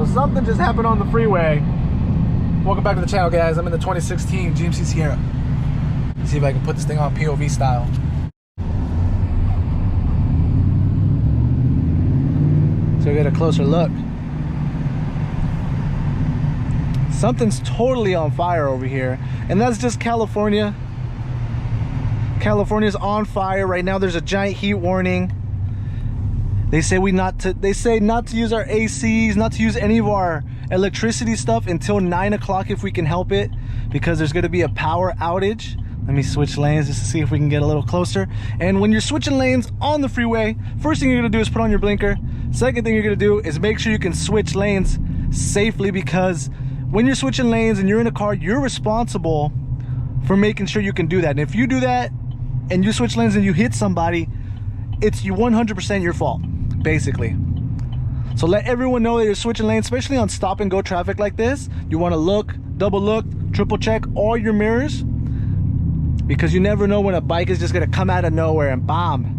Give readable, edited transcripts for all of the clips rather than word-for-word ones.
So something just happened on the freeway. Welcome back to the channel, guys. I'm in the 2016 GMC Sierra. Let's see if I can put this thing on POV style. So we get a closer look. Something's totally on fire over here, and that's just California. California's on fire right now. There's a giant heat warning. They say not to use our ACs, not to use any of our electricity stuff until 9 o'clock if we can help it, because there's going to be a power outage. Let me switch lanes just to see if we can get a little closer. And when you're switching lanes on the freeway, first thing you're going to do is put on your blinker. Second thing you're going to do is make sure you can switch lanes safely, because when you're switching lanes and you're in a car, you're responsible for making sure you can do that. And if you do that and you switch lanes and you hit somebody, it's 100% your fault, basically. So let everyone know that you're switching lanes, especially on stop and go traffic like this. You want to look, double look, triple check all your mirrors, because you never know when a bike is just going to come out of nowhere and bomb.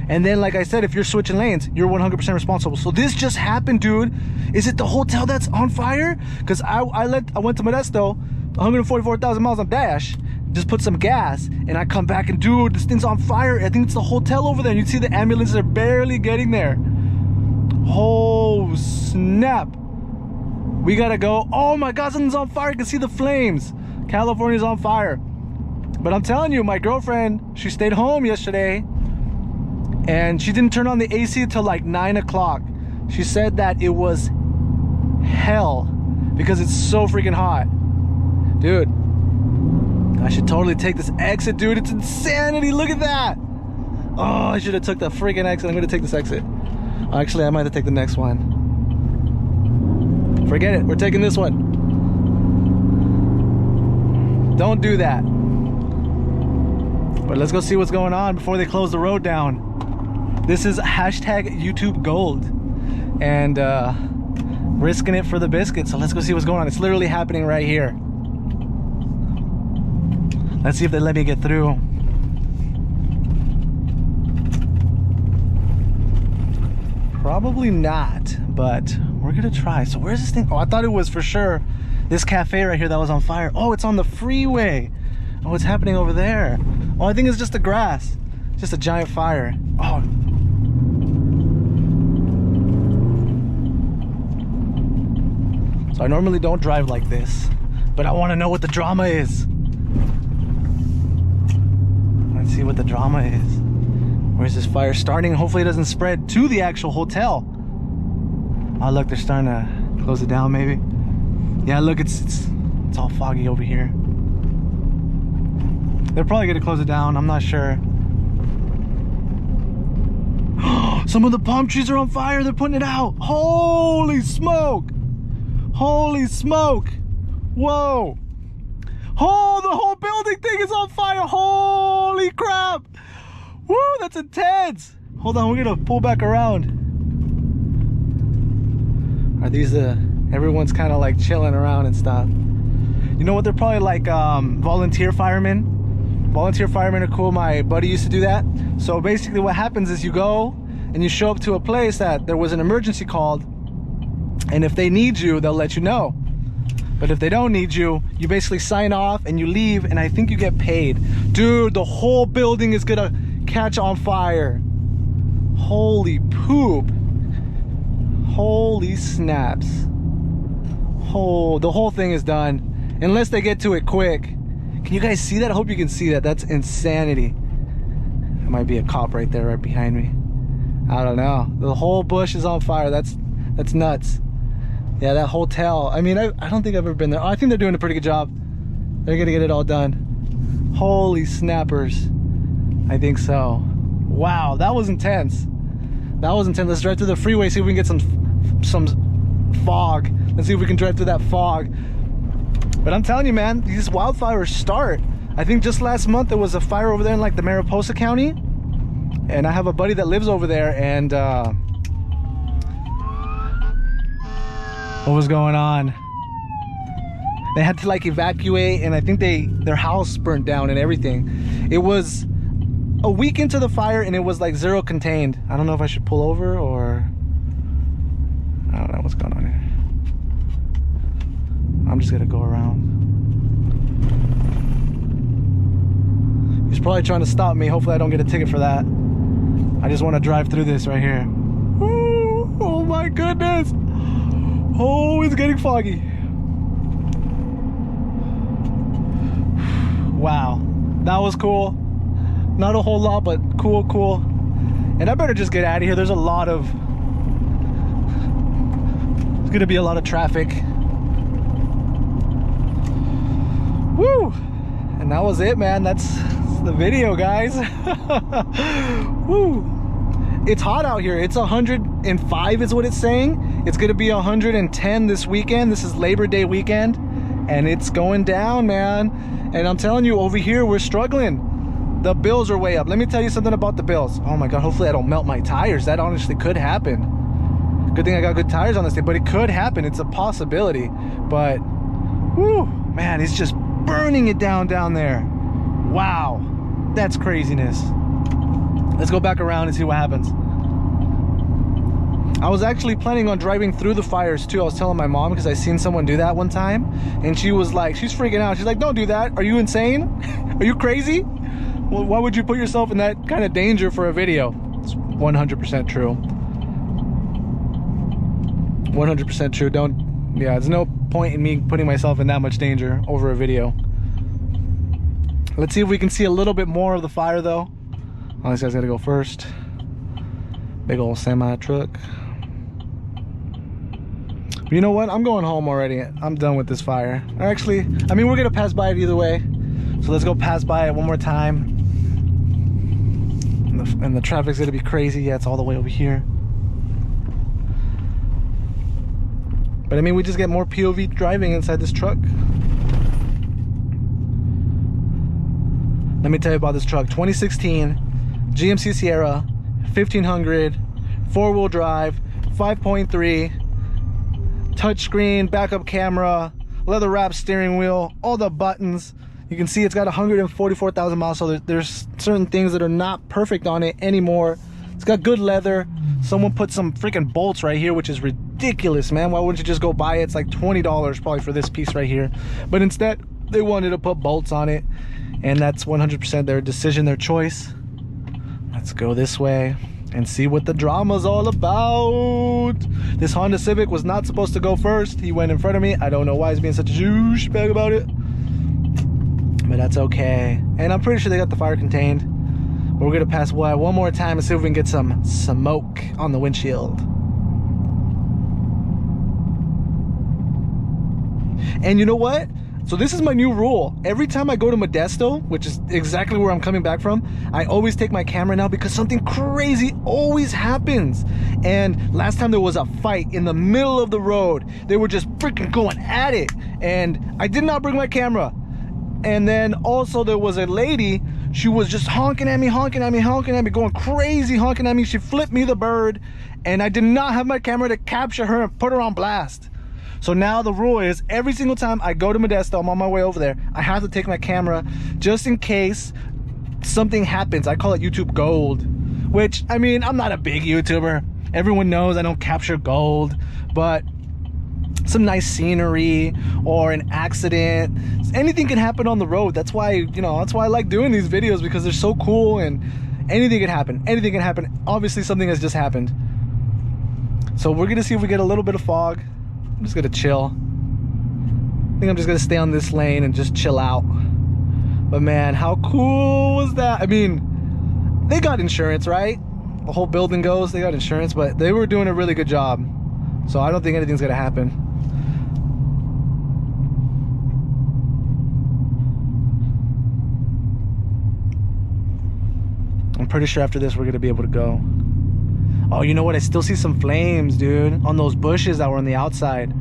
And then, like I said, if you're switching lanes, you're 100% responsible. So this just happened, dude. Is it the hotel that's on fire? Because I went to Modesto, 144,000 miles on dash, just put some gas, and I come back and, dude, this thing's on fire. I think it's the hotel over there. And you see the ambulances are barely getting there. Oh, snap. We gotta go. Oh my God, something's on fire. I can see the flames. California's on fire. But I'm telling you, my girlfriend, she stayed home yesterday, and she didn't turn on the AC until like 9 o'clock. She said that it was hell because it's so freaking hot. Dude, I should totally take this exit, dude. It's insanity. Look at that. Oh, I should have took the freaking exit. I'm gonna take this exit. Actually, I might have to take the next one. Forget it. We're taking this one. Don't do that. But let's go see what's going on before they close the road down. This is hashtag YouTube Gold, and risking it for the biscuit. So let's go see what's going on. It's literally happening right here. Let's see if they let me get through. Probably not, but we're gonna try. So where's this thing? Oh, I thought it was for sure this cafe right here that was on fire. Oh, it's on the freeway. Oh, what's happening over there? Oh, I think it's just the grass. Just a giant fire. Oh. So I normally don't drive like this, but I want to know what the drama is. Let's see what the drama is. Where's this fire starting? Hopefully it doesn't spread to the actual hotel. Oh, look, they're starting to close it down, maybe. Yeah, look, it's all foggy over here. They're probably gonna close it down, I'm not sure. Some of the palm trees are on fire. They're putting it out. Holy smoke. Holy smoke. Whoa. Oh, the whole building thing is on fire. Holy crap. Woo, that's intense. Hold on, we're gonna pull back around. Are these everyone's kind of like chilling around and stuff. You know what, they're probably like volunteer firemen. Volunteer firemen are cool. My buddy used to do that. So basically what happens is you go and you show up to a place that there was an emergency called, and if they need you, they'll let you know. But if they don't need you, you basically sign off and you leave, and I think you get paid. Dude, the whole building is gonna catch on fire. Holy poop. Holy snaps. Oh, the whole thing is done, unless they get to it quick. Can you guys see that? I hope you can see that. That's insanity. There might be a cop right there, right behind me. I don't know. The whole bush is on fire. That's nuts. Yeah, that hotel. I mean, I don't think I've ever been there. Oh, I think they're doing a pretty good job. They're gonna get it all done. Holy snappers. I think so. Wow, that was intense. That was intense. Let's drive through the freeway, see if we can get some fog. Let's see if we can drive through that fog. But I'm telling you, man, these wildfires start. I think just last month there was a fire over there in like the Mariposa County, and I have a buddy that lives over there, and what was going on? They had to like evacuate, and I think their house burnt down and everything. It was a week into the fire, and it was like zero contained. I don't know if I should pull over, or I don't know what's going on here. I'm just gonna go around. He's probably trying to stop me. Hopefully I don't get a ticket for that. I just want to drive through this right here. Ooh, oh my goodness. Oh, it's getting foggy. Wow, that was cool. Not a whole lot, but cool. And I better just get out of here. There's gonna be a lot of traffic. Woo! And that was it, man. That's the video, guys. Woo! It's hot out here. It's 105 is what it's saying. It's gonna be 110 this weekend. This is Labor Day weekend, and it's going down, man. And I'm telling you, over here we're struggling. The bills are way up. Let me tell you something about the bills. Oh my god, hopefully I don't melt my tires. That honestly could happen. Good thing I got good tires on this day, but it could happen. It's a possibility. But whoo, man, it's just burning it down there. Wow, that's craziness. Let's go back around and see what happens. I was actually planning on driving through the fires too. I was telling my mom because I seen someone do that one time, and she was like, she's freaking out. She's like, don't do that. Are you insane? Are you crazy? Well, why would you put yourself in that kind of danger for a video? It's 100% true. 100% true. Yeah, there's no point in me putting myself in that much danger over a video. Let's see if we can see a little bit more of the fire though. Oh, this guy's gotta go first. Big old semi truck. But you know what? I'm going home already. I'm done with this fire. Actually, I mean, we're gonna pass by it either way. So let's go pass by it one more time. And the traffic's gonna be crazy. Yeah, it's all the way over here. But I mean, we just get more POV driving inside this truck. Let me tell you about this truck. 2016 GMC Sierra 1500, 4-wheel drive, 5.3, touchscreen, backup camera, leather wrapped steering wheel, all the buttons. You can see it's got 144,000 miles, so there's certain things that are not perfect on it anymore. It's got good leather. Someone put some freaking bolts right here, which is ridiculous, man. Why wouldn't you just go buy it? It's like $20 probably for this piece right here. But instead, they wanted to put bolts on it, and that's 100% their decision, their choice. Let's go this way and see what the drama's all about. This Honda Civic was not supposed to go first. He went in front of me. I don't know why he's being such a douchebag about it, but that's okay. And I'm pretty sure they got the fire contained. But we're gonna pass by one more time and see if we can get some smoke on the windshield. And you know what? So this is my new rule. Every time I go to Modesto, which is exactly where I'm coming back from, I always take my camera now because something crazy always happens. And last time there was a fight in the middle of the road. They were just freaking going at it. And I did not bring my camera. And then also there was a lady, she was just honking at me, going crazy, honking at me. She flipped me the bird, and I did not have my camera to capture her and put her on blast. So now the rule is every single time I go to Modesto, I'm on my way over there, I have to take my camera just in case something happens. I call it YouTube gold, which, I mean, I'm not a big YouTuber. Everyone knows I don't capture gold, but some nice scenery or an accident, anything can happen on the road. That's why, you know, that's why I like doing these videos, because they're so cool and anything can happen. Anything can happen. Obviously something has just happened. So we're gonna see if we get a little bit of fog. I'm just gonna chill. I think I'm just gonna stay on this lane and just chill out. But man, how cool was that? I mean, they got insurance, right? The whole building goes, they got insurance, but they were doing a really good job. So I don't think anything's gonna happen. I'm pretty sure after this we're gonna be able to go. Oh, you know what? I still see some flames, dude, on those bushes that were on the outside.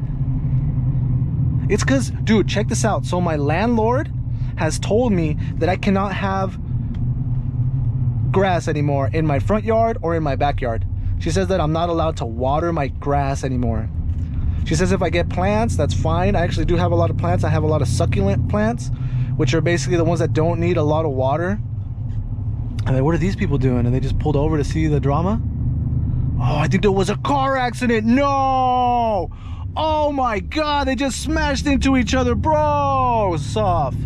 It's because, dude, check this out. So my landlord has told me that I cannot have grass anymore in my front yard or in my backyard. She says that I'm not allowed to water my grass anymore. She says if I get plants, that's fine. I actually do have a lot of plants. I have a lot of succulent plants, which are basically the ones that don't need a lot of water. I'm like, what are these people doing? And they just pulled over to see the drama. Oh, I think there was a car accident. No! Oh Oh my God, they just smashed into each other, bro. Soft.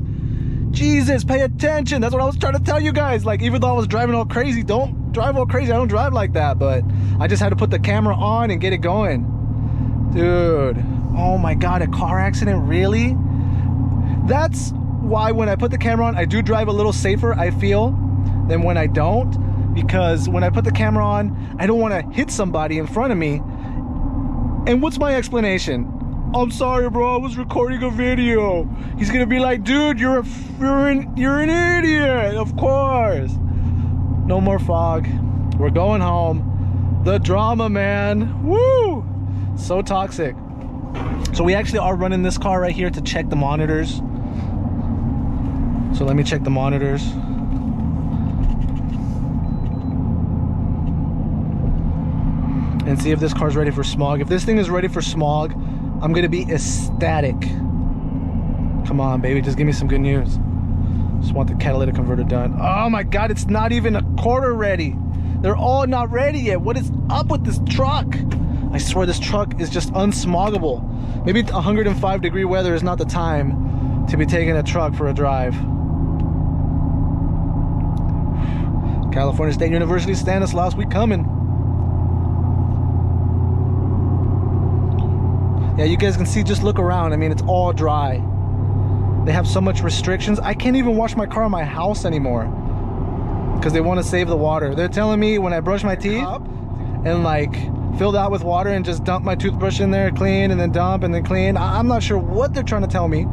Jesus, pay attention. That's what I was trying to tell you guys. Like, even though I was driving all crazy, don't drive all crazy. I don't drive like that, but I just had to put the camera on and get it going. Dude, oh my God, a car accident, really? That's why when I put the camera on, I do drive a little safer, I feel, than when I don't. Because when I put the camera on, I don't want to hit somebody in front of me. And what's my explanation? I'm sorry, bro, I was recording a video. He's gonna be like, dude, you're an idiot. Of course. No more fog. We're going home. The drama, man. Woo! So toxic. So we actually are running this car right here to check the monitors. So let me check the monitors. And see if this car's ready for smog. If this thing is ready for smog, I'm gonna be ecstatic. Come on, baby, just give me some good news. Just want the catalytic converter done. Oh my God, it's not even a quarter ready. They're all not ready yet. What is up with this truck? I swear this truck is just unsmoggable. Maybe 105-degree weather is not the time to be taking a truck for a drive. California State University, Stanislaus, we coming. Yeah, you guys can see, just look around. I mean, it's all dry. They have so much restrictions. I can't even wash my car in my house anymore because they want to save the water. They're telling me when I brush my teeth and like fill that with water and just dump my toothbrush in there, clean, and then dump and then clean. I'm not sure what they're trying to tell me.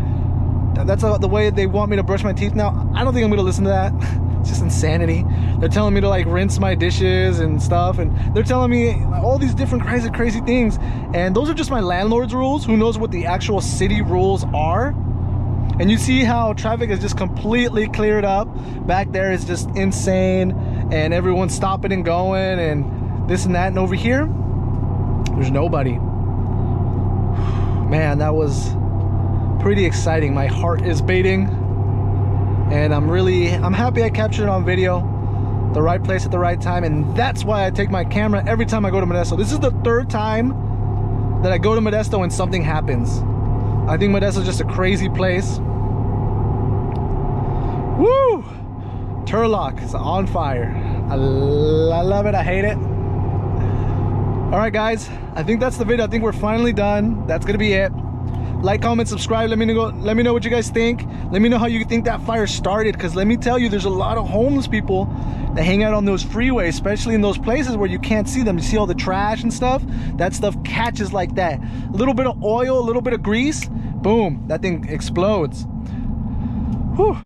That's the way they want me to brush my teeth now. I don't think I'm going to listen to that. It's just insanity. They're telling me to like rinse my dishes and stuff, and they're telling me all these different crazy things, and those are just my landlord's rules. Who knows what the actual city rules are? And you see how traffic is just completely cleared up. Back there is just insane, and everyone's stopping and going and this and that, and over here there's nobody. Man, that was pretty exciting. My heart is beating. And I'm happy I captured it on video. The right place at the right time. And that's why I take my camera every time I go to Modesto. This is the third time that I go to Modesto and something happens. I think Modesto is just a crazy place. Woo! Turlock is on fire. I love it, I hate it. All right, guys, I think that's the video. I think we're finally done. That's gonna be it. Like, comment, subscribe. Let me know what you guys think. Let me know how you think that fire started, because let me tell you, there's a lot of homeless people that hang out on those freeways, especially in those places where you can't see them. You see all the trash and stuff? That stuff catches like that. A little bit of oil, a little bit of grease, boom, that thing explodes. Whew.